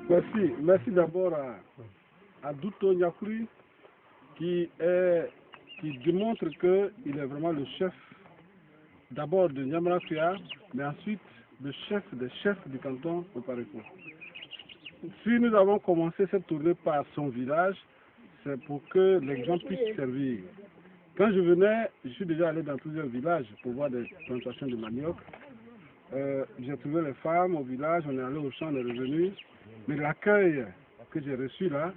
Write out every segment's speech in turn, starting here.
Merci d'abord à Douto Nyakuri qui démontre qu'il est vraiment le chef d'abord de Nyamarakuya, mais ensuite le chef des chefs du canton de Paréco. Si nous avons commencé cette tournée par son village, c'est pour que les gens puissent servir. Quand je venais, je suis déjà allé dans plusieurs villages pour voir des plantations de manioc. J'ai trouvé les femmes au village, on est allé au champ, on est revenu. Mais l'accueil que j'ai reçu là,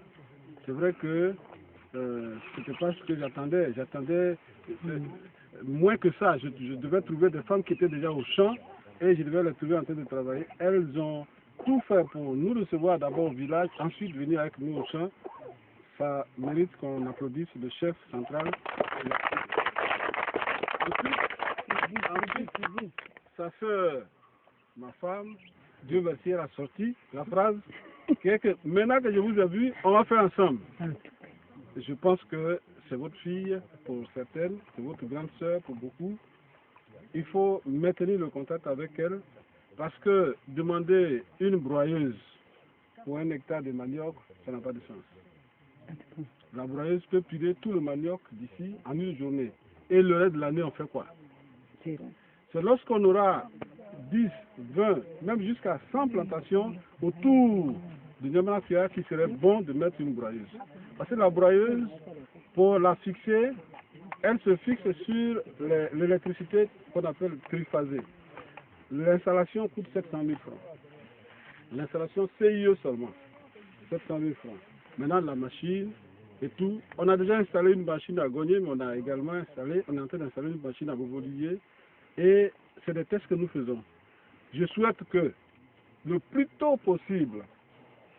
c'est vrai que c'était pas ce que j'attendais. J'attendais moins que ça. Je devais trouver des femmes qui étaient déjà au champ et je devais les trouver en train de travailler. Elles ont tout fait pour nous recevoir d'abord au village, ensuite venir avec nous au champ. Ça mérite qu'on applaudisse le chef central. Ensuite, sa sœur, ma femme, Dieu merci, elle a sorti la phrase qui est que maintenant que je vous ai vu, on va faire ensemble. Je pense que c'est votre fille pour certaines, c'est votre grande sœur pour beaucoup. Il faut maintenir le contact avec elle parce que demander une broyeuse pour 1 hectare de manioc, ça n'a pas de sens. La broyeuse peut piler tout le manioc d'ici en une journée. Et le reste de l'année, on fait quoi? C'est lorsqu'on aura 10, 20, même jusqu'à 100 plantations autour de Nyamarakuya qu'il serait bon de mettre une broyeuse. Parce que la broyeuse, pour la fixer, elle se fixe sur l'électricité qu'on appelle triphasée. L'installation coûte 700 000 francs. L'installation CIE seulement, 700 000 francs. Maintenant, la machine et tout. On a déjà installé une machine à Gogné, mais on a également installé, on est en train d'installer une machine à Bobo-Olivier. Et c'est des tests que nous faisons. Je souhaite que le plus tôt possible,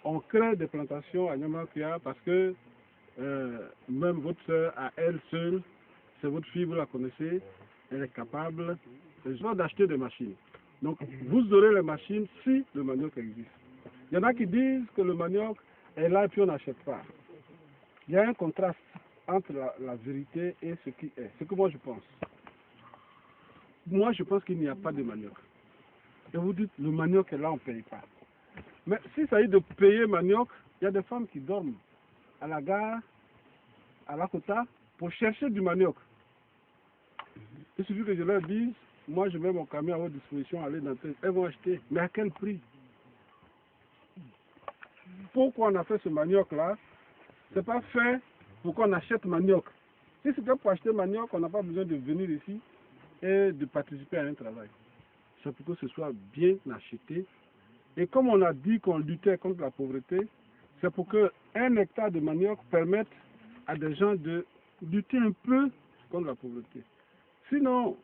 on crée des plantations à Nyamarakuya parce que même votre soeur, à elle seule, c'est votre fille, vous la connaissez, elle est capable d'acheter des machines. Donc vous aurez les machines si le manioc existe. Il y en a qui disent que le manioc est là et puis on n'achète pas. Il y a un contraste entre la vérité et ce qui est. C'est ce que moi je pense. Moi je pense qu'il n'y a pas de manioc. Et vous dites, le manioc est là, on ne paye pas. Mais s'il s'agit de payer manioc, il y a des femmes qui dorment à la gare, à Lakota, pour chercher du manioc. Il suffit que je leur dise, moi je mets mon camion à votre disposition, allez dans tel. Elles vont acheter. Mais à quel prix? Pourquoi on a fait ce manioc-là? Ce n'est pas fait pour qu'on achète manioc. Si c'était pour acheter manioc, on n'a pas besoin de venir ici et de participer à un travail. C'est pour que ce soit bien acheté. Et comme on a dit qu'on luttait contre la pauvreté, c'est pour que 1 hectare de manioc permette à des gens de lutter un peu contre la pauvreté. Sinon,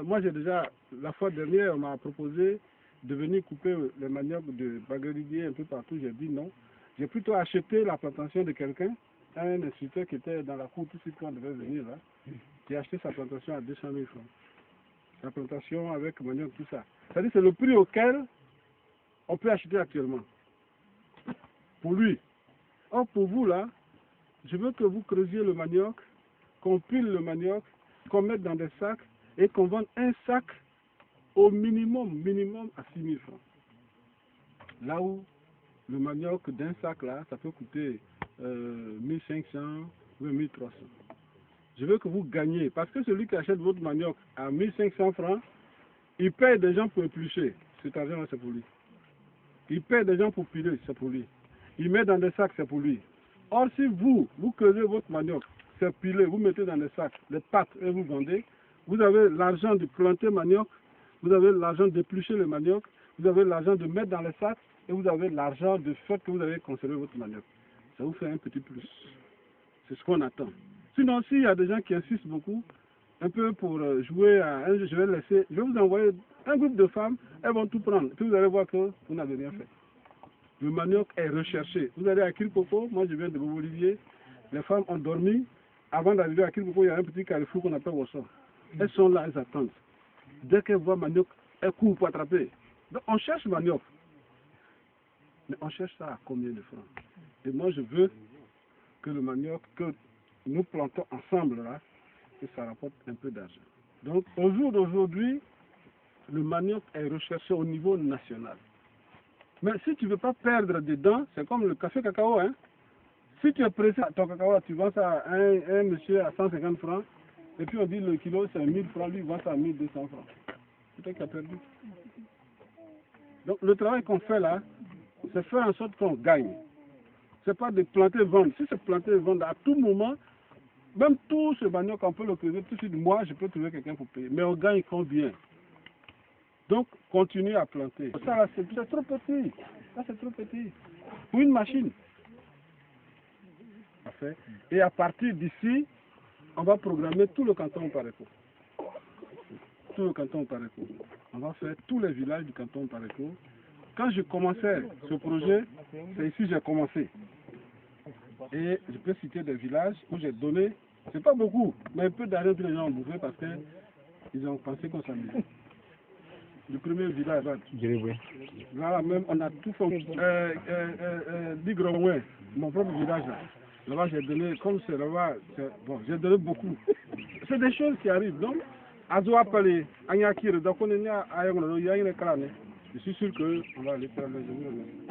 moi j'ai déjà, la fois dernière, on m'a proposé de venir couper les manioc de Bagueridier un peu partout. J'ai dit non. J'ai plutôt acheté la plantation de quelqu'un, un instituteur qui était dans la cour tout de suite quand on devait venir là. J'ai acheté sa plantation à 200 000 francs. La plantation avec manioc, tout ça. C'est-à-dire c'est le prix auquel on peut acheter actuellement. Pour lui. Or pour vous là, je veux que vous creusiez le manioc, qu'on pile le manioc, qu'on mette dans des sacs et qu'on vende un sac au minimum à 6 000 francs. Là où le manioc d'un sac là, ça peut coûter 1500 ou 1300. Je veux que vous gagnez, parce que celui qui achète votre manioc à 1500 francs, il paye des gens pour éplucher. Cet argent là c'est pour lui. Il paye des gens pour piler, c'est pour lui. Il met dans des sacs, c'est pour lui. Or si vous creusez votre manioc, c'est pilé, vous mettez dans des sacs, les pâtes et vous vendez, vous avez l'argent de planter manioc, vous avez l'argent d'éplucher le manioc, vous avez l'argent de mettre dans les sacs et vous avez l'argent de fait que vous avez conservé votre manioc. Ça vous fait un petit plus. C'est ce qu'on attend. Sinon, s'il y a des gens qui insistent beaucoup, un peu pour jouer à un jeu, je vais vous envoyer un groupe de femmes, elles vont tout prendre. Puis vous allez voir que vous n'avez rien fait. Le manioc est recherché. Vous allez à Kilkoko, moi je viens de Bobo-Olivier, les femmes ont dormi. Avant d'arriver à Kilkoko, il y a un petit carrefour qu'on appelle Wasson. Elles sont là, elles attendent. Dès qu'elles voient manioc, elles courent pour attraper. Donc on cherche manioc. Mais on cherche ça à combien de francs? Et moi je veux que le manioc, que nous plantons ensemble là, que ça rapporte un peu d'argent. Donc au jour d'aujourd'hui, le manioc est recherché au niveau national. Mais si tu ne veux pas perdre des dents, c'est comme le café cacao. Hein. Si tu es pressé, ton cacao, tu vends ça à un monsieur à 150 francs, et puis on dit le kilo c'est 1000 francs, lui il vend ça à 1200 francs. C'est toi qui as perdu. Donc le travail qu'on fait là, c'est faire en sorte qu'on gagne. C'est pas de planter et vendre. Si c'est planter et vendre, à tout moment, même tout ce manioc, on peut le creuser tout de suite. Moi, je peux trouver quelqu'un pour payer. Mais on gagne combien? Donc, continue à planter. Ça, là, c'est trop petit. Ça, c'est trop petit. Pour une machine. Et à partir d'ici, on va programmer tout le canton Pareco. Tout le canton Pareco. On va faire tous les villages du canton Pareco. Quand je commençais ce projet, c'est ici que j'ai commencé. Et je peux citer des villages où j'ai donné, c'est pas beaucoup, mais un peu d'argent que les gens ont bouffé parce qu'ils ont pensé qu'on s'amusait. Le premier village, là, même on a tout fait. Digromoué, mon propre village là. Là-bas j'ai donné, comme c'est là-bas, bon, j'ai donné beaucoup. C'est des choses qui arrivent. Donc, Azo appelé, Agnakir, donc on est né à Ayango, je suis sûr qu'on va aller faire les